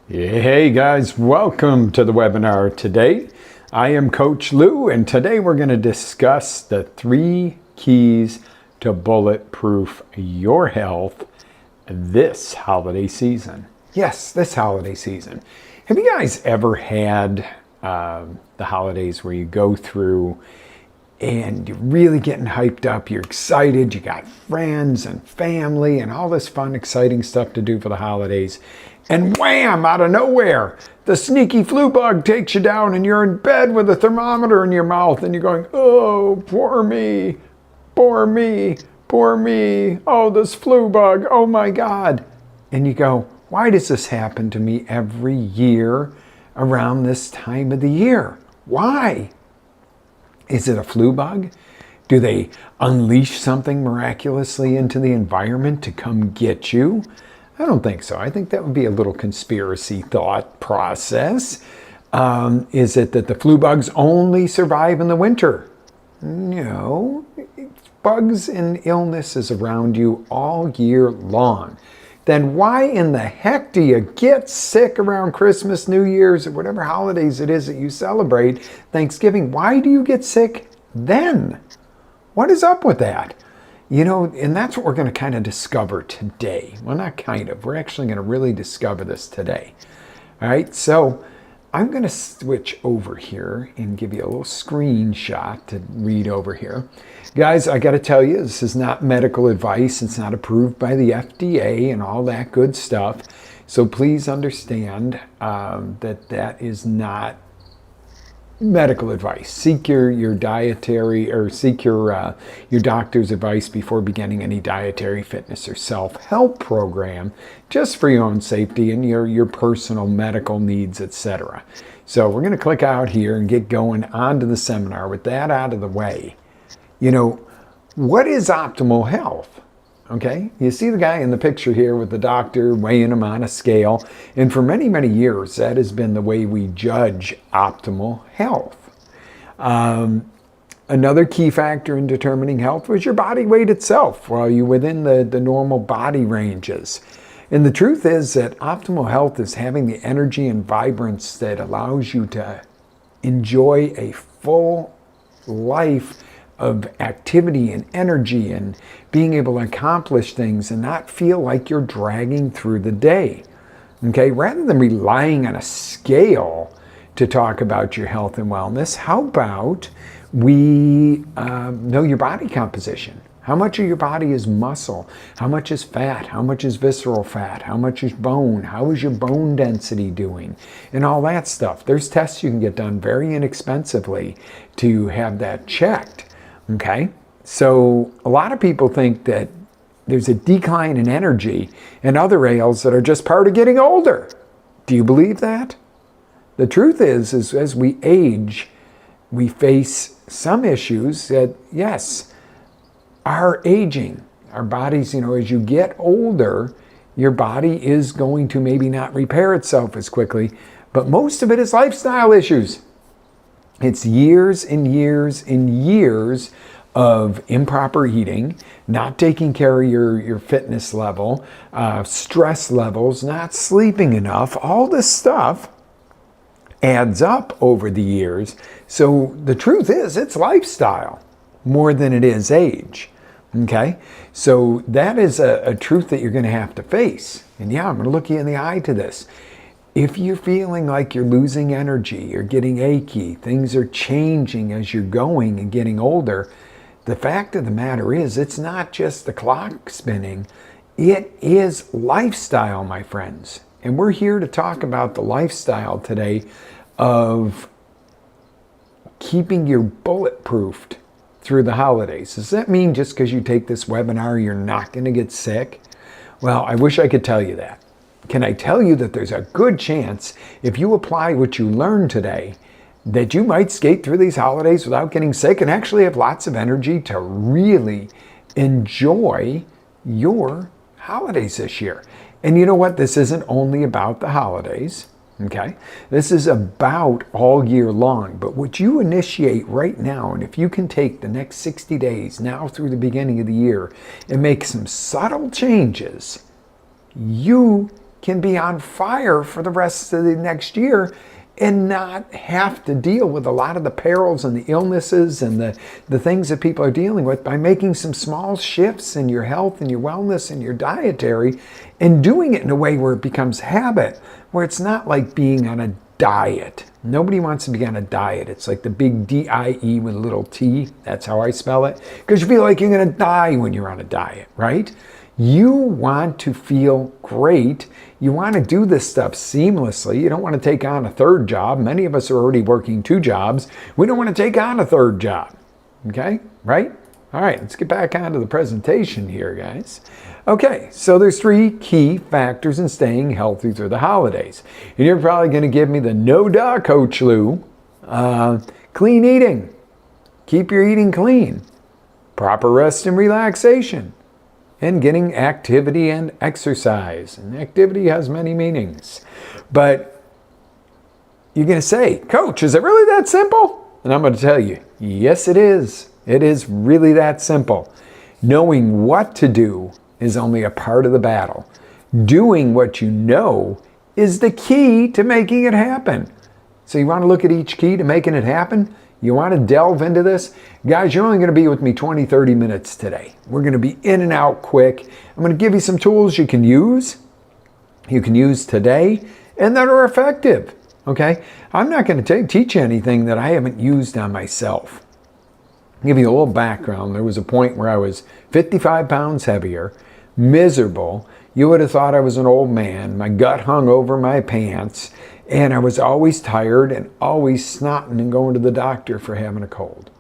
Hey guys, welcome to the webinar today. I am Coach Lou, and today we're going to discuss the 3 keys to bulletproof your health this holiday season. Yes, this holiday season. Have you guys ever had the holidays where you go through and you're really getting hyped up, you're excited, you got friends and family and all this fun, exciting stuff to do for the holidays, and wham, out of nowhere, the sneaky flu bug takes you down and you're in bed with a thermometer in your mouth and you're going, oh, poor me, poor me, poor me, oh, this flu bug, oh my God. And you go, why does this happen to me every year around this time of the year? Why? Is it a flu bug? Do they unleash something miraculously into the environment to come get you? I don't think so. I think that would be a little conspiracy thought process. Is it that the flu bugs only survive in the winter? No. Bugs and illness is around you all year long. Then why in the heck do you get sick around Christmas, New Year's, or whatever holidays it is that you celebrate, Thanksgiving? Why do you get sick then? What is up with that? You know, and that's what we're going to kind of discover today. Well, not kind of. We're actually going to really discover this today. All right, so I'm going to switch over here and give you a little screenshot to read over here. Guys, I got to tell you, this is not medical advice. It's not approved by the FDA and all that good stuff. So please understand that is not medical advice. Seek your dietary or seek your doctor's advice before beginning any dietary, fitness, or self-help program, just for your own safety and your personal medical needs, etc. So we're going to click out here and get going on to the seminar. With that out of the way, you know, what is optimal health? Okay, you see the guy in the picture here with the doctor weighing him on a scale, and for many, many years that has been the way we judge optimal health. Another key factor in determining health was your body weight itself. Well, you're within the normal body ranges. And the truth is that optimal health is having the energy and vibrance that allows you to enjoy a full life of activity and energy and being able to accomplish things and not feel like you're dragging through the day. Okay, rather than relying on a scale to talk about your health and wellness, how about we know your body composition? How much of your body is muscle? How much is fat? How much is visceral fat? How much is bone? How is your bone density doing? And all that stuff. There's tests you can get done very inexpensively to have that checked. Okay, so a lot of people think that there's a decline in energy and other ails that are just part of getting older. Do you believe that? The truth is as we age, we face some issues that, yes, are aging. Our bodies, you know, as you get older, your body is going to maybe not repair itself as quickly, but most of it is lifestyle issues. It's years and years and years of improper eating, not taking care of your fitness level, stress levels, not sleeping enough. All this stuff adds up over the years. So the truth is, it's lifestyle more than it is age. Okay? So that is a truth that you're going to have to face. And yeah, I'm going to look you in the eye to this. If you're feeling like you're losing energy, you're getting achy, things are changing as you're going and getting older, the fact of the matter is it's not just the clock spinning, it is lifestyle, my friends. And we're here to talk about the lifestyle today of keeping you bulletproofed through the holidays. Does that mean just because you take this webinar, you're not going to get sick? Well, I wish I could tell you that. Can I tell you that there's a good chance if you apply what you learned today that you might skate through these holidays without getting sick and actually have lots of energy to really enjoy your holidays this year. And you know what? This isn't only about the holidays, okay? This is about all year long. But what you initiate right now, and if you can take the next 60 days now through the beginning of the year and make some subtle changes, you can be on fire for the rest of the next year and not have to deal with a lot of the perils and the illnesses and the things that people are dealing with by making some small shifts in your health and your wellness and your dietary, and doing it in a way where it becomes habit, where it's not like being on a diet. Nobody wants to be on a diet. It's like the big D-I-E with a little T. That's how I spell it. Because you feel like you're going to die when you're on a diet, right? You want to feel great. You want to do this stuff seamlessly. You don't want to take on a third job. Many of us are already working 2 jobs. We don't want to take on a third job. Okay, right? All right, let's get back onto the presentation here, guys. Okay, so there's 3 key factors in staying healthy through the holidays. And you're probably going to give me the no-duh, Coach Lou. Clean eating. Keep your eating clean. Proper rest and relaxation. And getting activity and exercise. And activity has many meanings. But you're going to say, Coach, is it really that simple? And I'm going to tell you, yes, it is. It is really that simple. Knowing what to do is only a part of the battle. Doing what you know is the key to making it happen. So you want to look at each key to making it happen? You want to delve into this? Guys, you're only going to be with me 20, 30 minutes today. We're going to be in and out quick. I'm going to give you some tools you can use today and that are effective. Okay? I'm not going to teach you anything that I haven't used on myself. I'll give you a little background. There was a point where I was 55 pounds heavier, miserable. You would have thought I was an old man. My gut hung over my pants. And I was always tired and always snotting and going to the doctor for having a cold.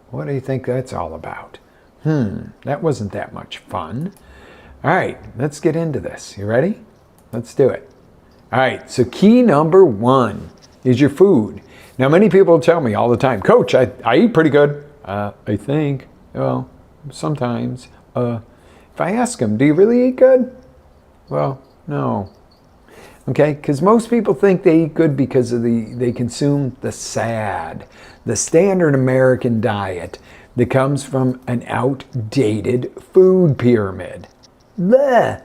What do you think that's all about? That wasn't that much fun. All right, let's get into this. You ready? Let's do it. All right, so key number 1 is your food. Now, many people tell me all the time, Coach, I eat pretty good. I think. Well, sometimes. If I ask them, do you really eat good? Well, no. Okay, because most people think they eat good because of they consume the SAD, the standard American diet that comes from an outdated food pyramid. Bleh.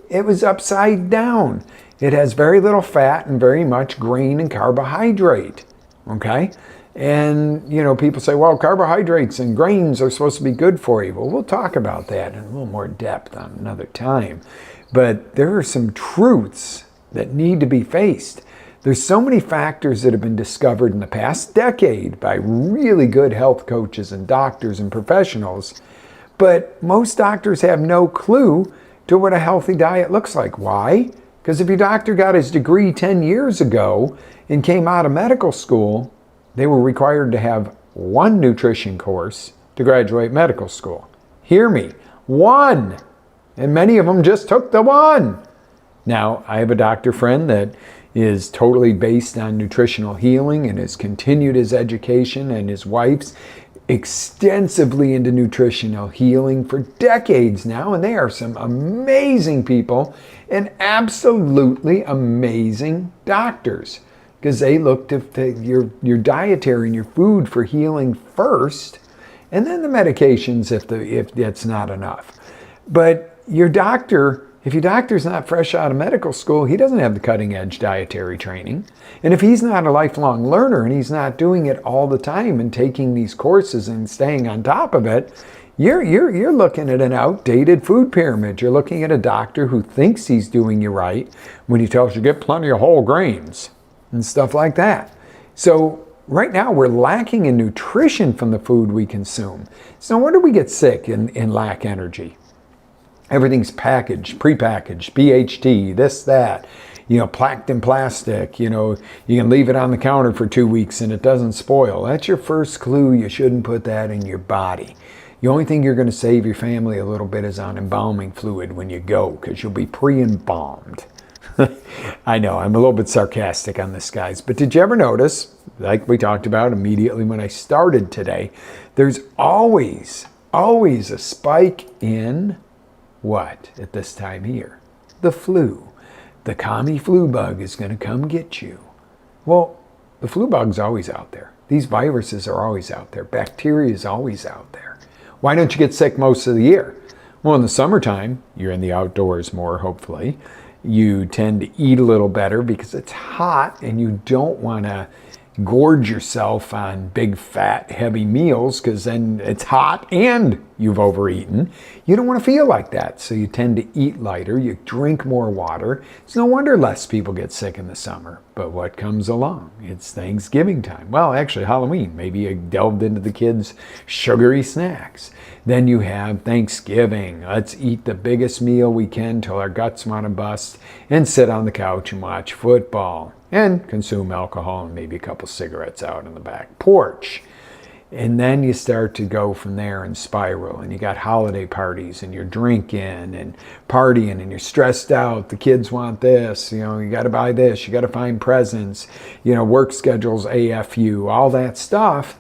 It was upside down. It has very little fat and very much grain and carbohydrate. Okay? And, people say, well, carbohydrates and grains are supposed to be good for you. Well, we'll talk about that in a little more depth on another time. But there are some truths that need to be faced. There's so many factors that have been discovered in the past decade by really good health coaches and doctors and professionals, but most doctors have no clue to what a healthy diet looks like. Why? Because if your doctor got his degree 10 years ago and came out of medical school, they were required to have 1 nutrition course to graduate medical school. Hear me, 1! And many of them just took the 1. Now, I have a doctor friend that is totally based on nutritional healing and has continued his education, and his wife's extensively into nutritional healing for decades now, and they are some amazing people and absolutely amazing doctors because they look to your dietary and your food for healing first, and then the medications if that's not enough. But if your doctor's not fresh out of medical school, he doesn't have the cutting edge dietary training. And if he's not a lifelong learner and he's not doing it all the time and taking these courses and staying on top of it, you're looking at an outdated food pyramid. You're looking at a doctor who thinks he's doing you right when he tells you get plenty of whole grains and stuff like that. So right now we're lacking in nutrition from the food we consume. So no wonder we get sick and lack energy. Everything's packaged, prepackaged, BHT, this, that, packed in plastic, you can leave it on the counter for 2 weeks and it doesn't spoil. That's your first clue. You shouldn't put that in your body. The only thing you're going to save your family a little bit is on embalming fluid when you go, because you'll be pre-embalmed. I know, I'm a little bit sarcastic on this, guys, but did you ever notice, like we talked about immediately when I started today, there's always a spike in what at this time here? The flu. The commie flu bug is going to come get you. Well, the flu bug's always out there. These viruses are always out there. Bacteria is always out there. Why don't you get sick most of the year? Well, in the summertime, you're in the outdoors more, hopefully. You tend to eat a little better because it's hot and you don't want to gorge yourself on big, fat, heavy meals because then it's hot and you've overeaten. You don't want to feel like that. So you tend to eat lighter. You drink more water. It's no wonder less people get sick in the summer. But what comes along? It's Thanksgiving time. Well, actually, Halloween. Maybe you delved into the kids' sugary snacks. Then you have Thanksgiving. Let's eat the biggest meal we can till our guts want to bust and sit on the couch and watch football and consume alcohol and maybe a couple cigarettes out on the back porch. And then you start to go from there and spiral, and you got holiday parties and you're drinking and partying and you're stressed out. The kids want this, you got to buy this, you got to find presents, work schedules, AFU, all that stuff.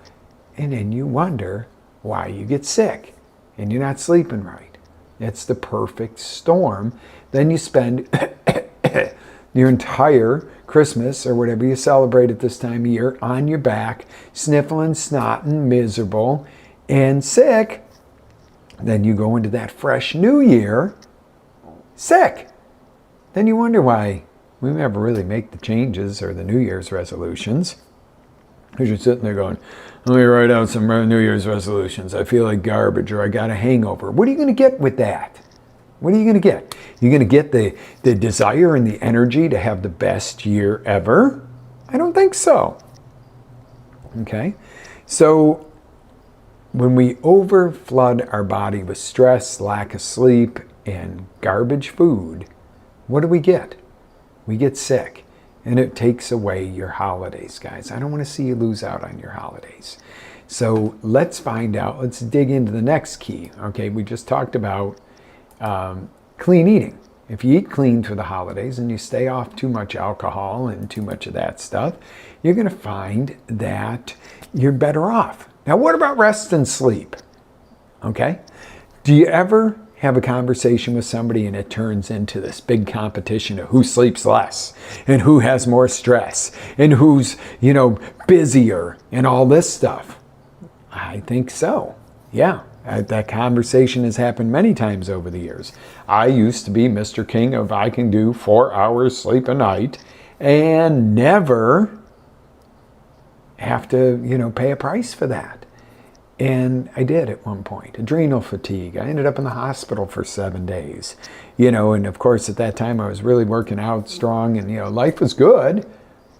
And then you wonder why you get sick and you're not sleeping right. It's the perfect storm. Then you spend your entire Christmas or whatever you celebrate at this time of year on your back, sniffling, snotting, miserable, and sick. Then you go into that fresh new year sick. Then you wonder why we never really make the changes or the New Year's resolutions. Because you're sitting there going, let me write out some New Year's resolutions. I feel like garbage, or I got a hangover. What are you going to get with that? What are you going to get? You're going to get the desire and the energy to have the best year ever? I don't think so. Okay? So when we overflood our body with stress, lack of sleep, and garbage food, what do we get? We get sick. And it takes away your holidays, guys. I don't want to see you lose out on your holidays. So let's find out. Let's dig into the next key. Okay, we just talked about clean eating. If you eat clean for the holidays and you stay off too much alcohol and too much of that stuff, you're going to find that you're better off. Now, what about rest and sleep? Okay? Do you ever have a conversation with somebody and it turns into this big competition of who sleeps less and who has more stress and who's, busier and all this stuff? I think so. Yeah. That conversation has happened many times over the years. I used to be Mr. King of I can do 4 hours sleep a night and never have to, pay a price for that. And I did at one point. Adrenal fatigue. I ended up in the hospital for 7 days. And of course at that time I was really working out strong and, life was good.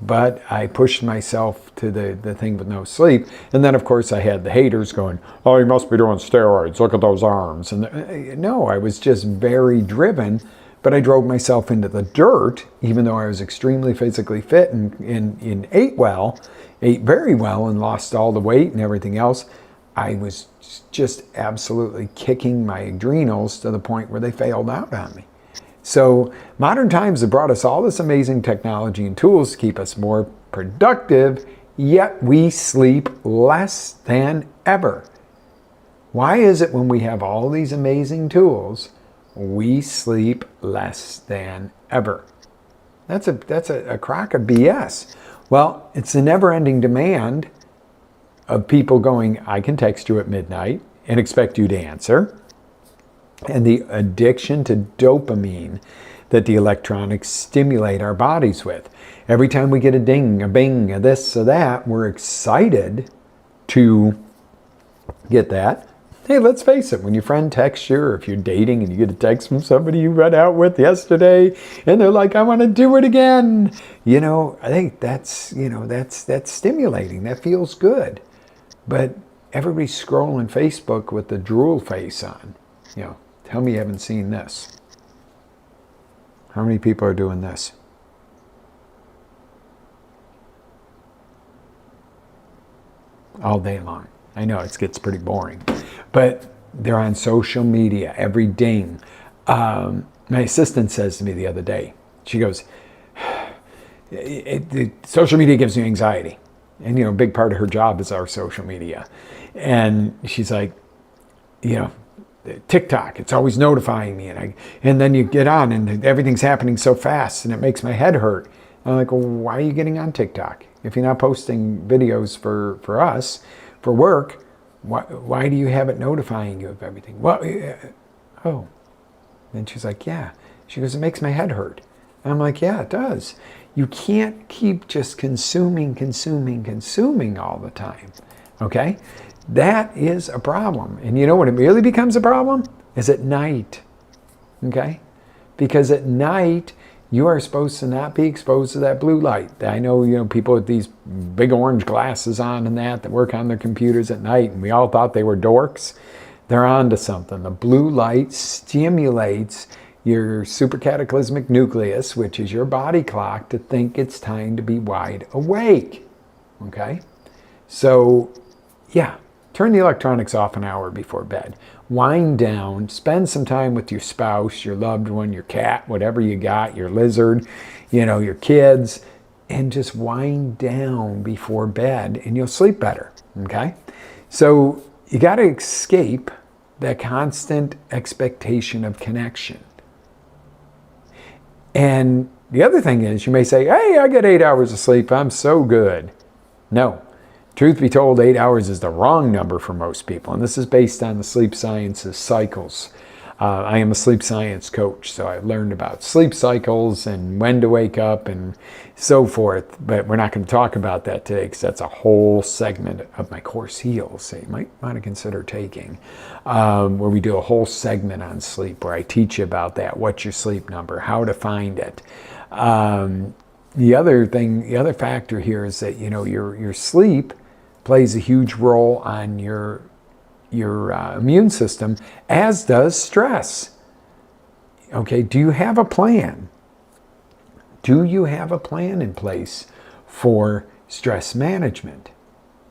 But I pushed myself to the thing with no sleep. And then, of course, I had the haters going, oh, you must be doing steroids. Look at those arms. And no, I was just very driven. But I drove myself into the dirt, even though I was extremely physically fit and ate well, ate very well, and lost all the weight and everything else. I was just absolutely kicking my adrenals to the point where they failed out on me. So modern times have brought us all this amazing technology and tools to keep us more productive, yet we sleep less than ever. Why is it when we have all these amazing tools, we sleep less than ever? That's a crock of BS. Well, it's a never-ending demand of people going, I can text you at midnight and expect you to answer. And the addiction to dopamine that the electronics stimulate our bodies with. Every time we get a ding, a bing, a this, a that, we're excited to get that. Hey, let's face it, when your friend texts you, or if you're dating and you get a text from somebody you went out with yesterday, and they're like, I want to do it again. I think that's stimulating. That feels good. But everybody's scrolling Facebook with the drool face on. Tell me you haven't seen this. How many people are doing this? All day long. I know it gets pretty boring. But they're on social media every ding. My assistant says to me the other day, she goes, social media gives me anxiety. And, a big part of her job is our social media. And she's like, TikTok, it's always notifying me, and then you get on and everything's happening so fast and it makes my head hurt. I'm like, well, why are you getting on TikTok? If you're not posting videos for us, for work, why do you have it notifying you of everything? Well, oh. And she's like, yeah. She goes, it makes my head hurt. And I'm like, yeah, it does. You can't keep just consuming all the time. Okay? That is a problem. And you know when it really becomes a problem? Is at night. Okay? Because at night, you are supposed to not be exposed to that blue light. I know, people with these big orange glasses on and that work on their computers at night, and we all thought they were dorks. They're on to something. The blue light stimulates your supracataclysmic nucleus, which is your body clock, to think it's time to be wide awake. Okay? So, yeah, turn the electronics off an hour before bed. Wind down, spend some time with your spouse, your loved one, your cat, whatever you got, your lizard, your kids, and just wind down before bed and you'll sleep better, okay? So you got to escape that constant expectation of connection. And the other thing is, you may say, hey, I get 8 hours of sleep, I'm so good. No. Truth be told, 8 hours is the wrong number for most people, and this is based on the sleep science's cycles. I am a sleep science coach, so I've learned about sleep cycles and when to wake up and so forth, but we're not going to talk about that today because that's a whole segment of my course Heals that you might want to consider taking, where we do a whole segment on sleep where I teach you about that, what's your sleep number, how to find it. The other factor here is that, your sleep plays a huge role on your immune system, as does stress. Okay, do you have a plan? Do you have a plan in place for stress management?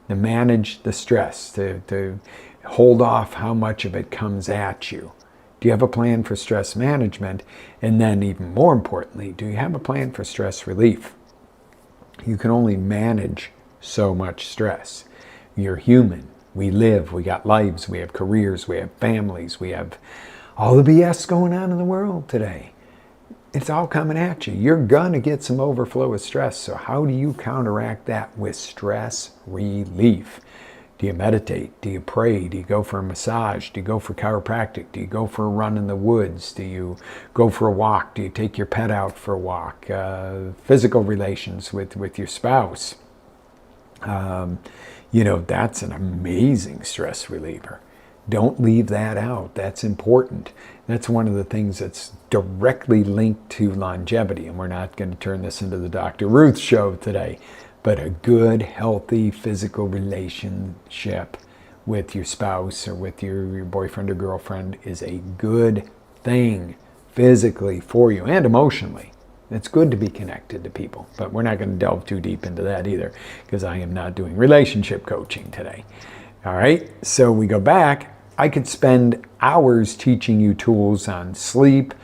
To manage the stress, to hold off how much of it comes at you. Do you have a plan for stress management? And then even more importantly, do you have a plan for stress relief? You can only manage so much stress. You're human. We live. We got lives. We have careers. We have families. We have all the BS going on in the world today. It's all coming at you. You're going to get some overflow of stress. So how do you counteract that with stress relief? Do you meditate? Do you pray? Do you go for a massage? Do you go for chiropractic? Do you go for a run in the woods? Do you go for a walk? Do you take your pet out for a walk? Physical relations with your spouse. That's an amazing stress reliever. Don't leave that out. That's important. That's one of the things that's directly linked to longevity. And we're not going to turn this into the Dr. Ruth show today. But a good, healthy physical relationship with your spouse or with your boyfriend or girlfriend is a good thing physically for you and emotionally. It's good to be connected to people, but we're not going to delve too deep into that either because I am not doing relationship coaching today. All right, so we go back. I could spend hours teaching you tools on sleep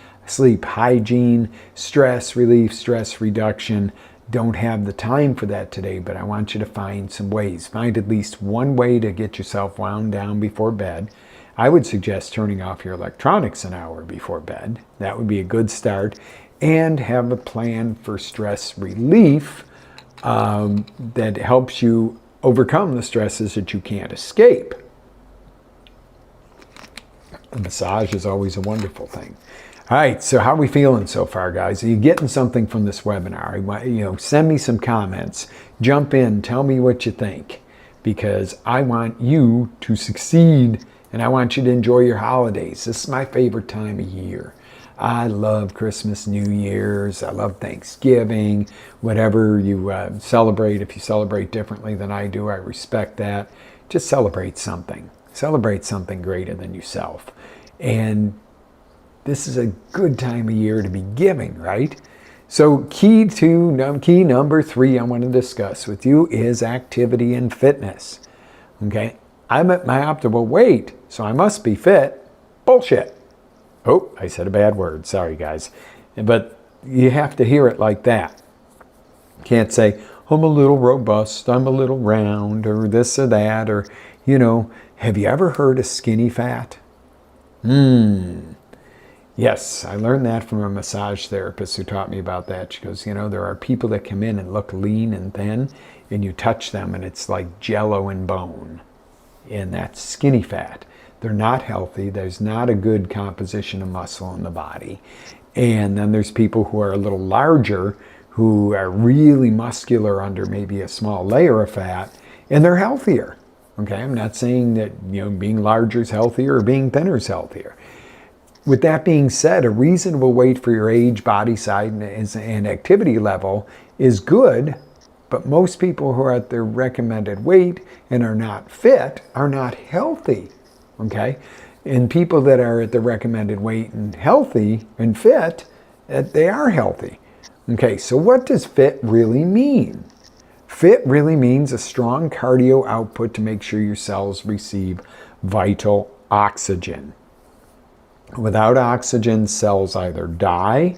hygiene, stress relief, stress reduction. Don't have the time for that today, but I want you to find some ways. Find at least one way to get yourself wound down before bed. I would suggest turning off your electronics an hour before bed. That would be a good start. And have a plan for stress relief that helps you overcome the stresses that you can't escape. A massage is always a wonderful thing. All right, so how are we feeling so far, guys? Are you getting something from this webinar? Send me some comments. Jump in, tell me what you think, because I want you to succeed and I want you to enjoy your holidays. This is my favorite time of year. I love Christmas, New Year's. I love Thanksgiving, whatever you celebrate. If you celebrate differently than I do, I respect that. Just celebrate something. Celebrate something greater than yourself. And this is a good time of year to be giving, right? So key number 3 I want to discuss with you is activity and fitness. Okay? I'm at my optimal weight, so I must be fit. Bullshit. Oh, I said a bad word. Sorry, guys. But you have to hear it like that. You can't say, I'm a little robust, I'm a little round, or this or that, or, have you ever heard of skinny fat? Yes, I learned that from a massage therapist who taught me about that. She goes, there are people that come in and look lean and thin, and you touch them, and it's like jello and bone. And that's skinny fat. They're not healthy. There's not a good composition of muscle in the body. And then there's people who are a little larger, who are really muscular under maybe a small layer of fat, and they're healthier. Okay, I'm not saying that being larger is healthier or being thinner is healthier. With that being said, a reasonable weight for your age, body size, and activity level is good, but most people who are at their recommended weight and are not fit are not healthy. Okay, and people that are at the recommended weight and healthy and fit, they are healthy. Okay, so what does fit really mean? Fit really means a strong cardio output to make sure your cells receive vital oxygen. Without oxygen, cells either die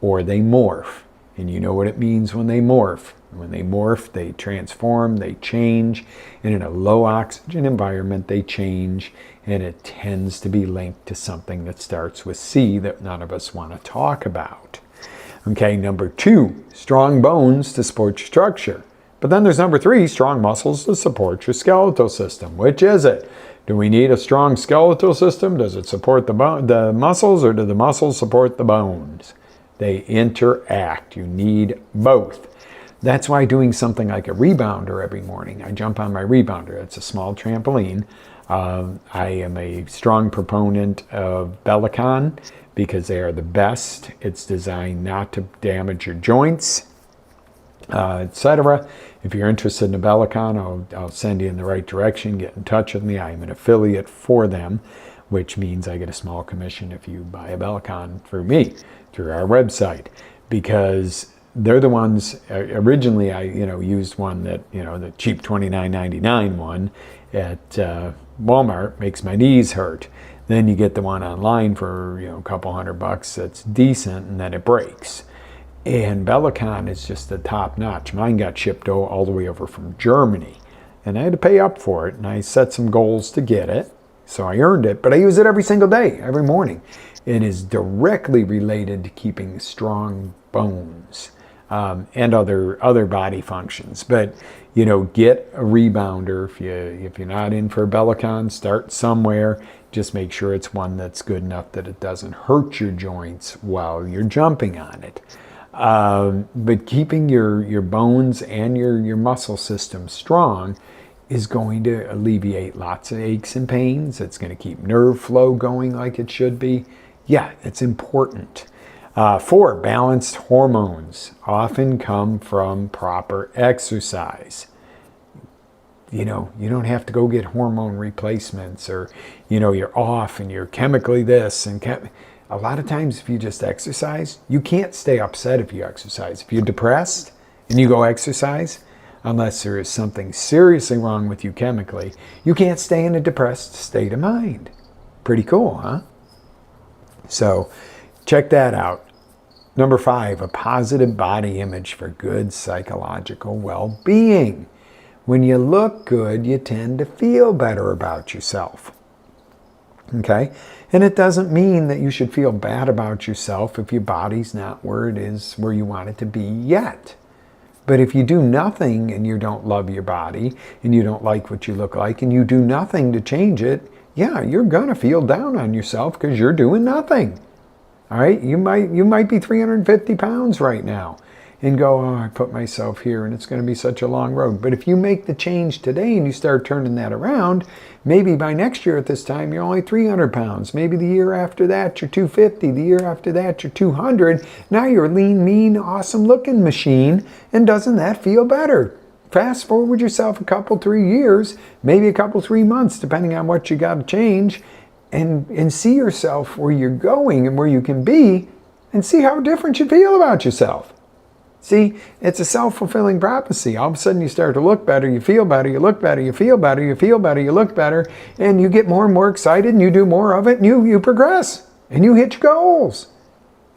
or they morph. And you know what it means when they morph. When they morph, they transform, they change. And in a low oxygen environment, they change. And it tends to be linked to something that starts with C that none of us want to talk about. Okay, number 2, strong bones to support your structure. But then there's number 3, strong muscles to support your skeletal system. Which is it? Do we need a strong skeletal system? Does it support the muscles, or do the muscles support the bones? They interact. You need both. That's why doing something like a rebounder every morning. I jump on my rebounder. It's a small trampoline. I am a strong proponent of Bellicon because they are the best. It's designed not to damage your joints, etc. If you're interested in a Bellicon, I'll send you in the right direction. Get in touch with me. I am an affiliate for them, which means I get a small commission if you buy a Bellicon through me, through our website, because they're the ones. Originally, I used one that the cheap $29.99 one at Walmart makes my knees hurt. Then you get the one online for a couple $100 that's decent, and then it breaks. And Bellicon is just the top notch. Mine got shipped all the way over from Germany. And I had to pay up for it. And I set some goals to get it. So I earned it. But I use it every single day, every morning. It is directly related to keeping strong bones and other body functions. But, get a rebounder. If you're not in for a Bellicon, start somewhere. Just make sure it's one that's good enough that it doesn't hurt your joints while you're jumping on it. But keeping your bones and your muscle system strong is going to alleviate lots of aches and pains. It's going to keep nerve flow going like it should be. Yeah, it's important. 4, balanced hormones often come from proper exercise. You don't have to go get hormone replacements, or, you're off and you're chemically this and a lot of times, if you just exercise, you can't stay upset if you exercise. If you're depressed and you go exercise, unless there is something seriously wrong with you chemically, you can't stay in a depressed state of mind. Pretty cool, huh? So check that out. Number 5, a positive body image for good psychological well-being. When you look good, you tend to feel better about yourself. Okay? And it doesn't mean that you should feel bad about yourself if your body's not where it is, where you want it to be yet. But if you do nothing and you don't love your body and you don't like what you look like and you do nothing to change it, yeah, you're going to feel down on yourself because you're doing nothing. All right? You might be 350 pounds right now and go, oh, I put myself here and it's going to be such a long road. But if you make the change today and you start turning that around, maybe by next year at this time, you're only 300 pounds. Maybe the year after that, you're 250. The year after that, you're 200. Now you're a lean, mean, awesome looking machine. And doesn't that feel better? Fast forward yourself a couple, 3 years, maybe a couple, 3 months, depending on what you got to change, and see yourself where you're going and where you can be, and see how different you feel about yourself. See, it's a self-fulfilling prophecy. All of a sudden you start to look better, you feel better, you look better, you feel better, you feel better, you look better, and you get more and more excited, and you do more of it, and you progress, and you hit your goals.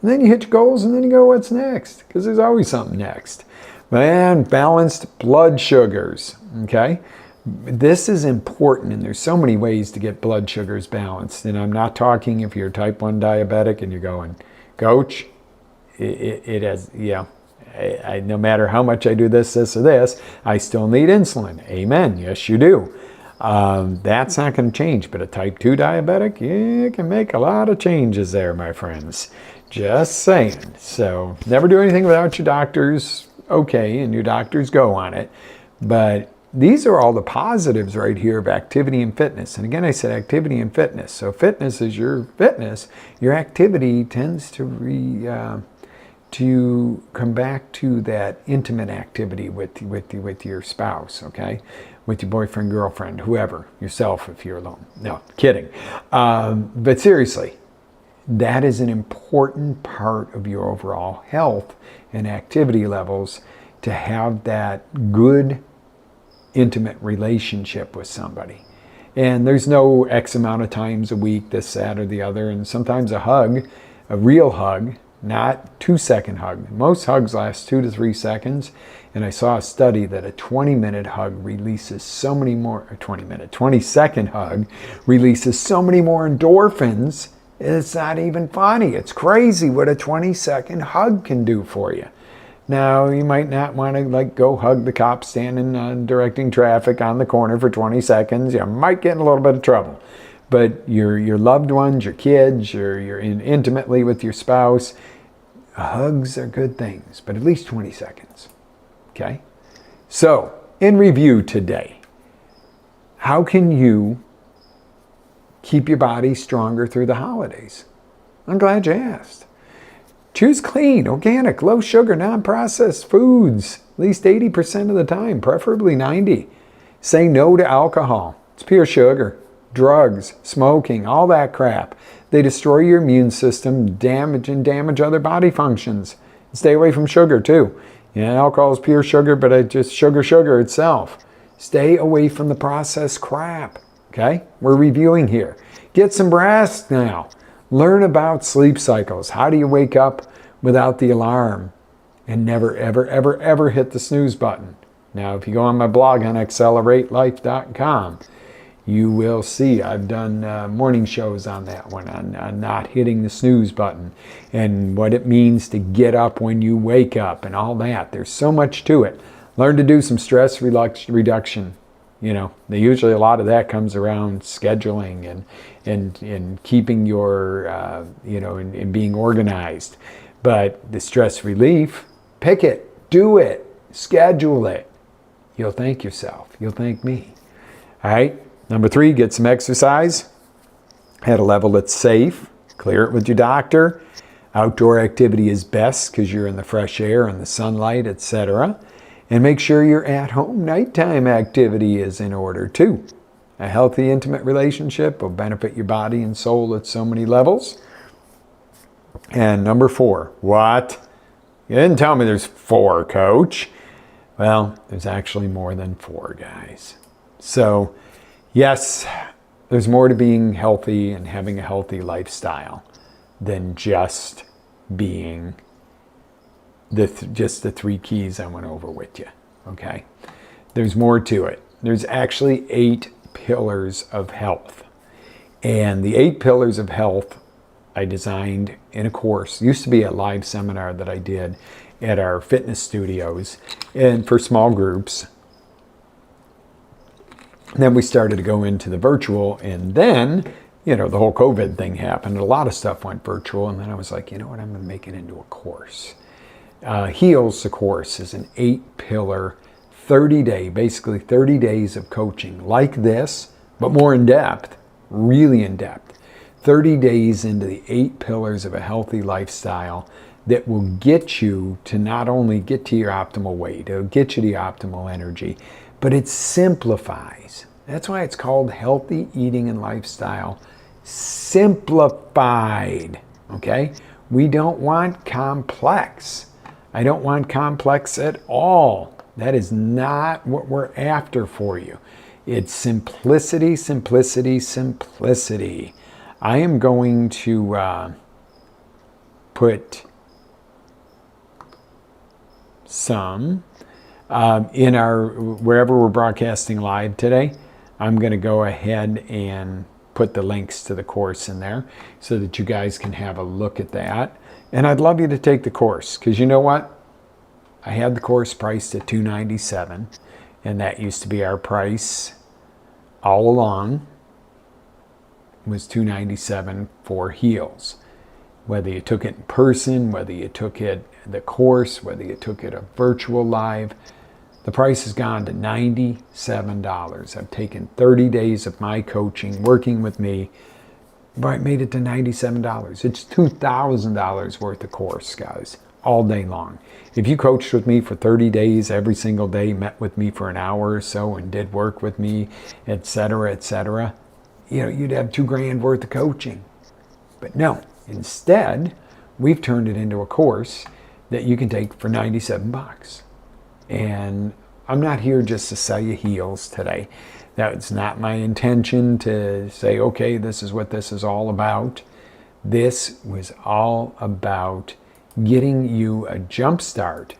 And then you hit your goals, and then you go, what's next? Because there's always something next. And balanced blood sugars, okay? This is important, and there's so many ways to get blood sugars balanced. And I'm not talking if you're type 1 diabetic and you're going, Coach, it has, yeah. No matter how much I do this, or this, I still need insulin. Amen. Yes, you do. That's not going to change. But a type 2 diabetic, you can make a lot of changes there, my friends. Just saying. So never do anything without your doctor's okay and your doctor's go on it. But these are all the positives right here of activity and fitness. And again, I said activity and fitness. So fitness is your fitness. Your activity tends to come back to that intimate activity with your spouse, okay? With your boyfriend, girlfriend, whoever, yourself if you're alone. No, kidding. But seriously, that is an important part of your overall health and activity levels, to have that good, intimate relationship with somebody. And there's no X amount of times a week, this, that, or the other. And sometimes a hug, a real hug, not 2-second hug. Most hugs last 2 to 3 seconds. And I saw a study that a 20-minute hug releases so many more, 20-second hug releases so many more endorphins. It's not even funny. It's crazy what a 20-second hug can do for you. Now, you might not want to go hug the cop standing directing traffic on the corner for 20 seconds. You might get in a little bit of trouble. But your loved ones, your kids, you're intimately with your spouse, hugs are good things, but at least 20 seconds. Okay? So, in review today, how can you keep your body stronger through the holidays? I'm glad you asked. Choose clean, organic, low sugar, non-processed foods at least 80% of the time, preferably 90%. Say no to alcohol. It's pure sugar. Drugs, smoking, all that crap. They destroy your immune system, damage other body functions. Stay away from sugar too. Alcohol is pure sugar, but it's just sugar itself. Stay away from the processed crap. Okay? We're reviewing here. Get some rest now. Learn about sleep cycles. How do you wake up without the alarm and never, ever, ever, ever hit the snooze button? Now, if you go on my blog on accelerate.life.com, you will see I've done morning shows on that one, on not hitting the snooze button and what it means to get up when you wake up and all that. There's so much to it. Learn to do some stress reduction. Usually a lot of that comes around scheduling and keeping your, and being organized. But the stress relief, pick it, do it, schedule it. You'll thank yourself. You'll thank me. All right. Number 3, get some exercise at a level that's safe. Clear it with your doctor. Outdoor activity is best because you're in the fresh air and the sunlight, etc. And make sure your at-home nighttime activity is in order too. A healthy, intimate relationship will benefit your body and soul at so many levels. And number 4, what? You didn't tell me there's 4, coach. Well, there's actually more than 4, guys. So, yes, there's more to being healthy and having a healthy lifestyle than just being just the 3 keys I went over with you, okay? There's more to it. There's actually 8 pillars of health. And the 8 pillars of health I designed in a course. It used to be a live seminar that I did at our fitness studios and for small groups. Then we started to go into the virtual, and then, the whole COVID thing happened. A lot of stuff went virtual, and then I was like, you know what, I'm going to make it into a course. Heals, the course, is an 8-pillar, 30-day, basically 30 days of coaching like this, but more in depth, really in depth. 30 days into the 8 pillars of a healthy lifestyle that will get you to not only get to your optimal weight, it'll get you the optimal energy, but it simplifies. That's why it's called Healthy Eating and Lifestyle Simplified, okay? We don't want complex. I don't want complex at all. That is not what we're after for you. It's simplicity, simplicity, simplicity. I am going to put some in our, wherever we're broadcasting live today, I'm going to go ahead and put the links to the course in there so that you guys can have a look at that. And I'd love you to take the course, because you know what? I had the course priced at $297, and that used to be our price all along, was $297 for heels. whether you took it in person, whether you took it the course, whether you took it a virtual live. The price has gone to $97. I've taken 30 days of my coaching, working with me, but I made it to $97. It's $2,000 worth of course, guys, all day long. If you coached with me for 30 days, every single day, met with me for an hour or so and did work with me, etc., you'd have $2,000 worth of coaching. But no, instead, we've turned it into a course that you can take for $97. And I'm not here just to sell you heels today. That's not my intention to say, okay, this is what this is all about. This was all about getting you a jump start.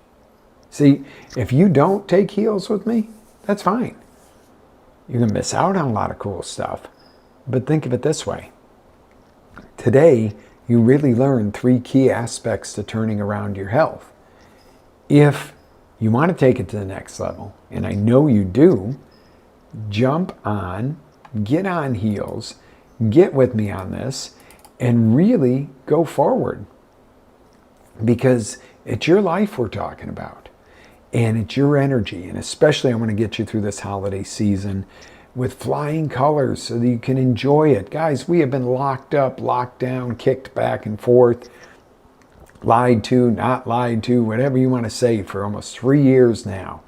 See, if you don't take heels with me, that's fine. You're going to miss out on a lot of cool stuff. But think of it this way. Today, you really learned 3 key aspects to turning around your health. If you want to take it to the next level, and I know you do, jump on, get on heels, get with me on this, and really go forward. Because it's your life we're talking about, and it's your energy, and especially I want to get you through this holiday season with flying colors so that you can enjoy it. Guys, we have been locked up, locked down, kicked back and forth, lied to, not lied to, whatever you want to say, for almost 3 years now.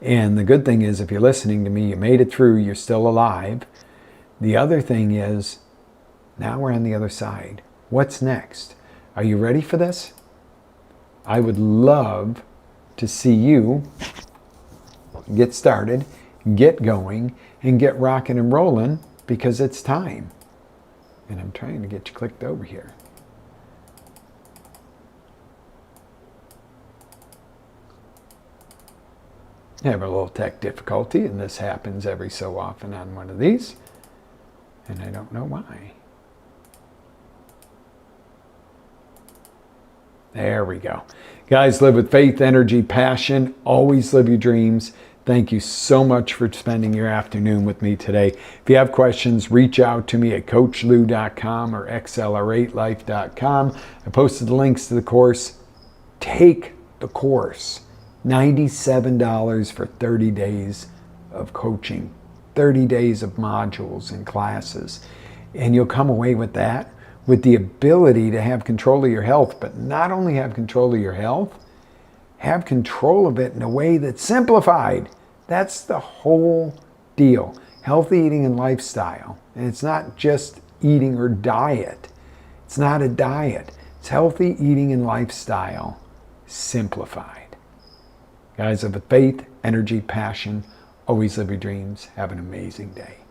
And the good thing is, if you're listening to me, you made it through, you're still alive. The other thing is, now we're on the other side. What's next? Are you ready for this? I would love to see you get started, get going, and get rocking and rolling, because it's time. And I'm trying to get you clicked over here. I have a little tech difficulty, and this happens every so often on one of these, and I don't know why. There we go. Guys, live with faith, energy, passion. Always live your dreams. Thank you so much for spending your afternoon with me today. If you have questions, reach out to me at coachlou.com or xlr8life.com. I posted the links to the course. Take the course. $97 for 30 days of coaching, 30 days of modules and classes. And you'll come away with that, with the ability to have control of your health, but not only have control of your health, have control of it in a way that's simplified. That's the whole deal. Healthy eating and lifestyle. And it's not just eating or diet. It's not a diet. It's healthy eating and lifestyle simplified. Guys, have a faith, energy, passion. Always live your dreams. Have an amazing day.